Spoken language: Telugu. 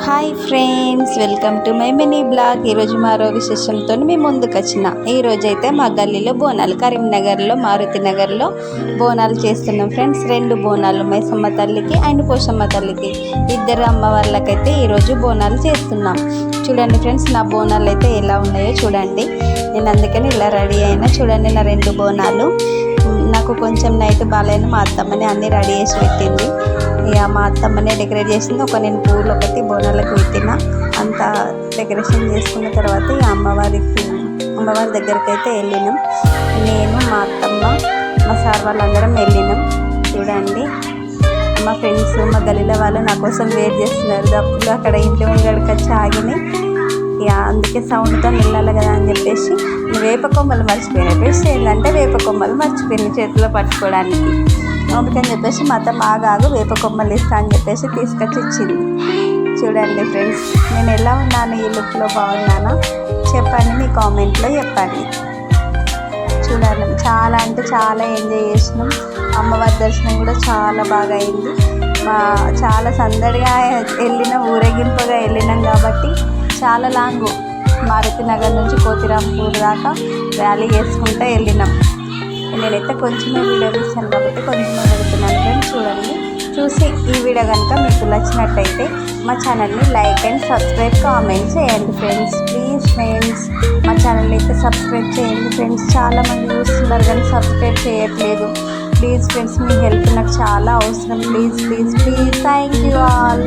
Hi friends, welcome to my mini blog. ఈరోజు మరో విశేషంతో మేము ముందుకు వచ్చిన. ఈరోజైతే మా గల్లీలో బోనాలు, కరీంనగర్లో మారుతి నగర్లో బోనాలు చేస్తున్నాం ఫ్రెండ్స్. 2 బోనాలు, మైసమ్మ తల్లికి అండ్ పోషమ్మ తల్లికి, ఇద్దరు అమ్మవార్లకైతే ఈరోజు బోనాలు చేస్తున్నాం. చూడండి ఫ్రెండ్స్, నా బోనాలు అయితే ఎలా ఉన్నాయో చూడండి. నేను అందుకని ఇలా రెడీ అయినా. చూడండి నా 2 బోనాలు. నాకు కొంచెం నైట్ బాగాలేని మా అత్తమ్మని అన్నీ రెడీ చేసి పెట్టింది. ఇక మా అత్తమ్మనే డెకరేట్ చేసింది. నేను పూలు ఒకటి బోనాలకు పెట్టిన. అంత డెకరేషన్ చేసుకున్న తర్వాత ఇక అమ్మవారి దగ్గరికి అయితే వెళ్ళినాం. నేను, మా అత్తమ్మ, మా సార్ వాళ్ళందరం వెళ్ళినాం. చూడండి, మా ఫ్రెండ్స్, మా గల్లీల వాళ్ళు నా కోసం వెయిట్ చేస్తున్నారు. అప్పుడు అక్కడ ఇంటి ముంగడికి వచ్చి ఆగినాయి. ఇక అందుకే సౌండ్తో వెళ్ళాలి కదా అని చెప్పేసి వేప కొమ్మలు మర్చిపోయినాయి. బెస్ట్ ఏంటంటే వేప కొమ్మలు మర్చిపోయినాయి చేతిలో పట్టుకోవడానికి. అందుకని చెప్పేసి మా అత్త ఆగాగు వేప కొమ్మలు ఇస్తా అని చెప్పేసి తీసుకొచ్చి ఇచ్చింది. చూడండి ఫ్రెండ్స్, నేను ఎలా ఉన్నాను, ఈ లుక్లో బాగున్నానా చెప్పండి, మీ కామెంట్లో చెప్పండి. చూడండి, చాలా అంటే చాలా ఎంజాయ్ చేసినాం. అమ్మవారి దర్శనం కూడా చాలా బాగా అయింది. చాలా సందడిగా వెళ్ళినాం, ఊరేగింపుగా వెళ్ళినాం కాబట్టి చాలా లాంగు మారుతి నగర్ నుంచి కోతిరాంపూర్ దాకా ర్యాలీ చేసుకుంటూ వెళ్ళినాం. నేనైతే కొంచెమే వీడియో తీసాను కాబట్టి కొంచెమే పెడుతున్నాను ఫ్రెండ్స్. చూడండి, చూసి ఈ వీడియో కనుక మీకు నచ్చినట్టయితే మా ఛానల్ని లైక్ అండ్ సబ్స్క్రైబ్, కామెంట్ చేయండి ఫ్రెండ్స్. ప్లీజ్ ఫ్రెండ్స్, మా ఛానల్ని అయితే సబ్స్క్రైబ్ చేయండి ఫ్రెండ్స్. చాలామంది చూస్తున్నారు కానీ సబ్స్క్రైబ్ చేయట్లేదు. ప్లీజ్ ఫ్రెండ్స్, మీ హెల్ప్ నాకు చాలా అవసరం. Please please please, thank you all.